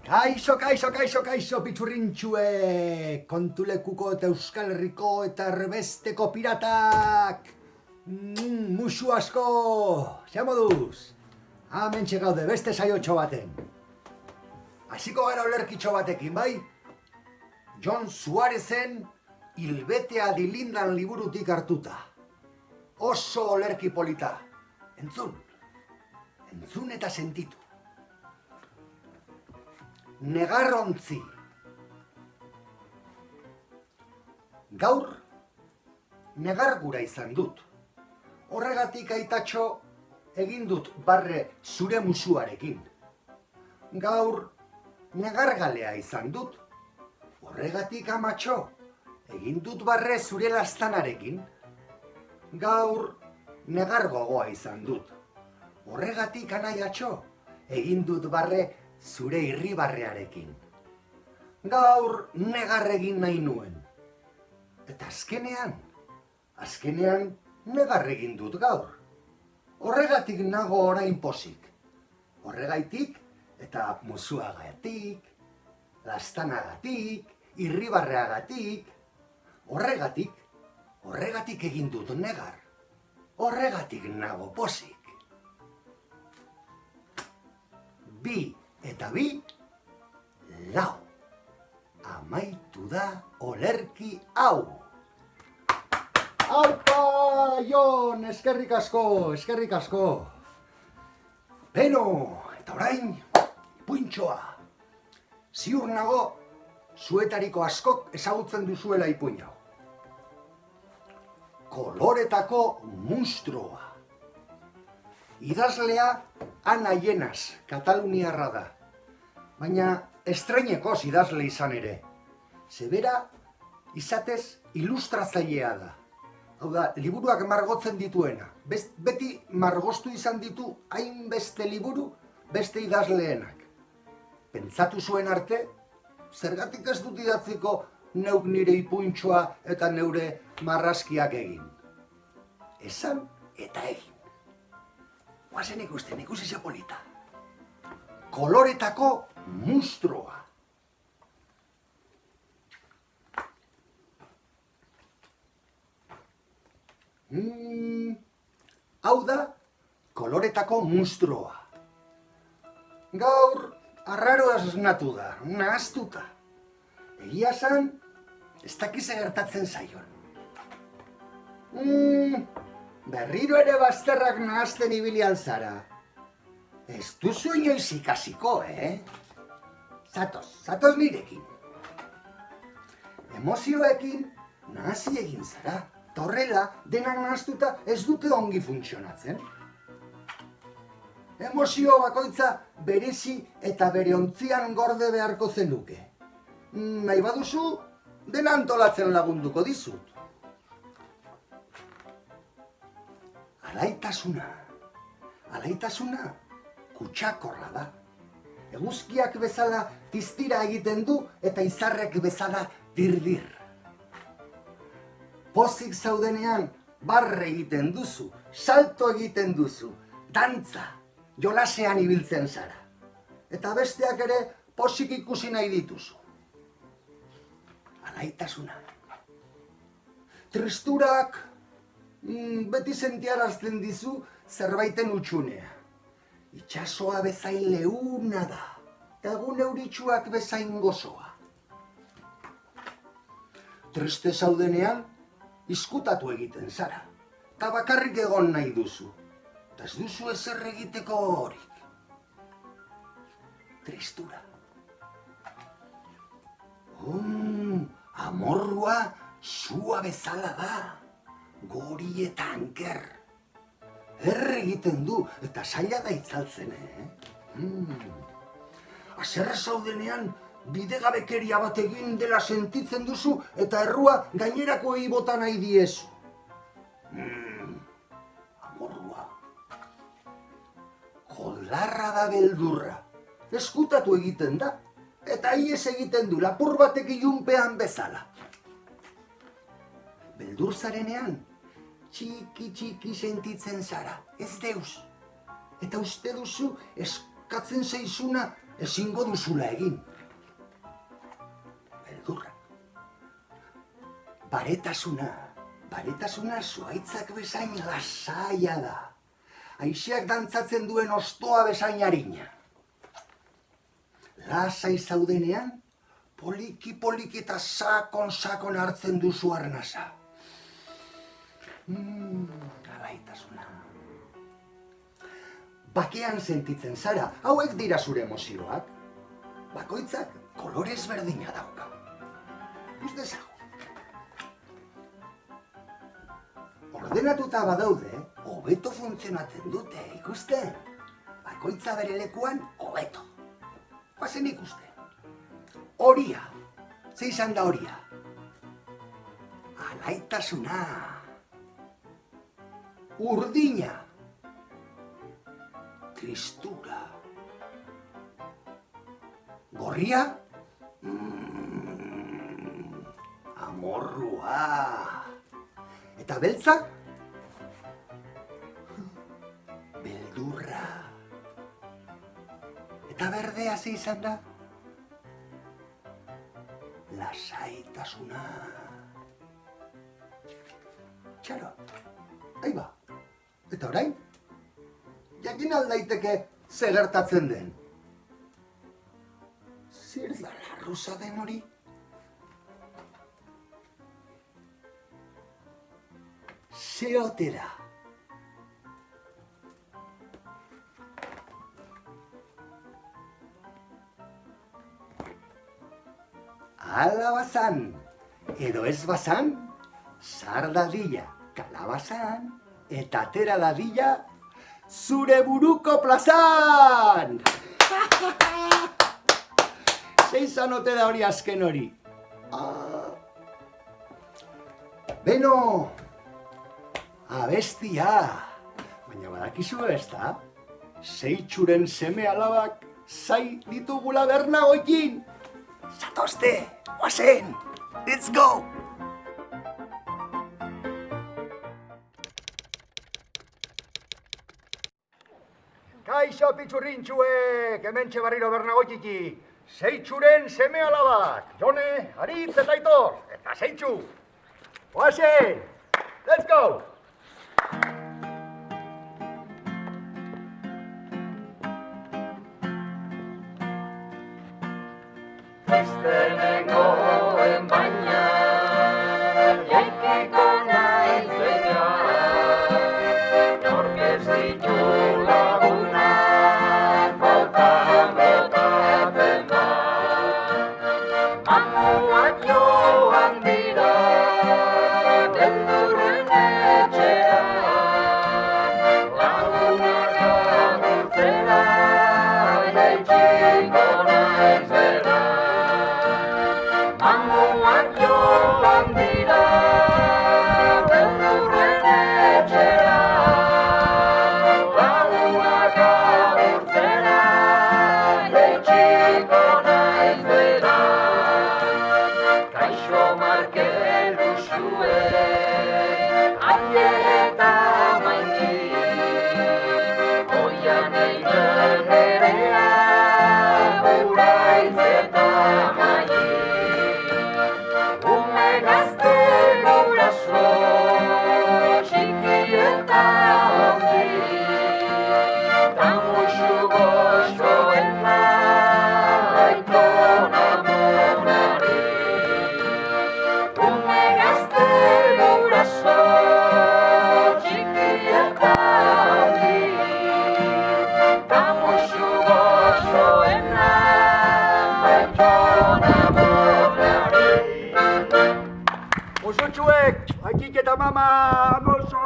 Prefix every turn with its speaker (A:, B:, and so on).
A: Kaixo, bitxurrintxue, kontulekuko eta Euskal Herriko eta erbesteko piratak! Musu asko, ze moduz? Hemen txegaude, beste saiotxo baten. Hasiko gara olerkitxo batekin, bai? John Suarezen Hilbetea dilindan liburutik hartuta. Oso olerki polita. Entzun eta sentitu. Negarrontzi. Gaur, negar gura izan dut. Horregatik aitatxo egin dut barre zure musuarekin. Gaur, negargalea izan dut. Horregatik amatxo egin dut barre zure lastanarekin. Gaur, negar gogoa izan dut. Horregatik anaiatxo egin dut barre zure irribarrearekin. Gaur negar egin nahi nuen. Eta azkenean negar egin dut gaur. Horregatik nago orain pozik. Horregaitik eta musuagatik, lastanagatik, irribarreagatik. Horregatik egin dut negar. Horregatik nago pozik. 2 eta 2, 4. Amaitu da olerki hau. Aupa, Jon, eskerrik asko. Beno, eta orain, ipuintxoa. Ziur nago, zuetariko askok ezagutzen duzuela ipuin hau. Koloretako munstroa. Idazlea Ana Llenas, kataluniarra da. Baina estreinekoz idazle izan ere. Zebera izatez ilustratzailea da. Hau da, liburuak margotzen dituena. Beti margoztu izan ditu hainbeste liburu beste idazleenak. Pentsatu zuen arte, zergatik ez dut idatziko neuk nire ipuintxoa eta neure marrazkiak egin. Esan eta egin. Guazen ikusi ze polita. Koloretako munstroa. Hau da, koloretako munstroa. Gaur, arraro asnatu da, nahaztuta. Egia esan, ez dakize gertatzen zaion. Berriro ere bazterrak nahazten ibili alzara. Ez duzu inoiz ikasiko, Zatoz nirekin. Emozioekin nahazi egin zara. Torrela, denak nahaztuta ez dute ongi funtzionatzen. Emozio bakoitza berezi eta bere ontzian gorde beharko zenuke. Nahi baduzu, dena antolatzen lagunduko dizut. Alaitasuna kutsakorra da. Eguzkiak bezala tiztira egiten du eta izarrek bezala dirdir. Pozik zaudenean barre egiten duzu, salto egiten duzu, dantza, jolasean ibiltzen zara. Eta besteak ere pozik ikusi nahi dituzu. Alaitasuna. Tristurak beti sentiarazten dizu zerbaiten utxunea. Itxasoa bezain leuna da, eta egun euritsuak bezain gozoa. Triste zaudenean, izkutatu egiten zara, eta bakarrik egon nahi duzu, eta ez duzu ezer egiteko horik. Tristura. Amorrua sua bezala da. Gori eta anker. Egiten du, eta zaila da itzaltzen, Haserre zaudenean, bidegabekeria bat egin dela sentitzen duzu, eta errua gainerakoei bota nahi diezu. Amorrua. Koldarra da beldurra. Eskutatu egiten da, eta ies egiten du, lapur batek ilunpean bezala. Beldur zarenean, txiki sentitzen zara, ez deus. Eta uste duzu eskatzen zaizuna ezingo duzula egin. Beldurra. Baretasuna zuaitzak bezain lasaia da. Aizeak dantzatzen duen ostoa bezain harina. Lasai zaudenean, poliki eta sakon hartzen duzu arnasa. Alaitasuna. Bakean sentitzen zara, hauek dira zure emozioak. Bakoitzak kolorez berdina dauka. Ikus dezagun. Ordenatuta badaude, hobeto funtzionatzen dute, ikusten. Bakoitza bere lekuan, hobeto. Guazen ikusten. Horia. Ze izan da horia? Alaitasuna. Urdina. Tristura. Gorria? Amorrua. Eta beltza? Beldurra. Eta berdea ze izan da? Lasaitasuna. Txaro, aiba. Eta orain? Jakin aldaiteke zer gertatzen den. Zer da larruza den hori? Ze otera. Ala bazan, edo ez bazan, sar dadila kalabazan, eta atera dadila zure buruko plazan! Zeizan ote da hori azken hori? Beno, abestia! Baina badakizu ez da? Zeitsuren seme alabak zai ditugula bernagoekin! Zatozte, oazen! Let's go! Kaixo pitxurrintxuek, hementxe barriro bernagoitik. Zeitsuren seme alabak, Jone, Aritz eta Aitor, eta Zeitsu. Oazen! Let's go!
B: Iztenengoen baina, jaikiko naizena, nork ez ditu lagunak, faltan botatzen da. Amuak joan dira, beldurren etxera, lagunak agurtzera, jaitsiko naizena. Amuak joan dira, beldurren etxera, lagunak agurtzera, jaitsiko naizera. Kaixo Markel usue, aie eta maiti, oian eigen erea, uraitz eta maiti. Ume gazte guraso, txiki eta handi, tamuxu goxoena, aitona monari. Ume gazte guraso, txiki eta handi, tamuxu goxoena, aitona monari.
A: Osotxuek, aikik eta mama, amoso!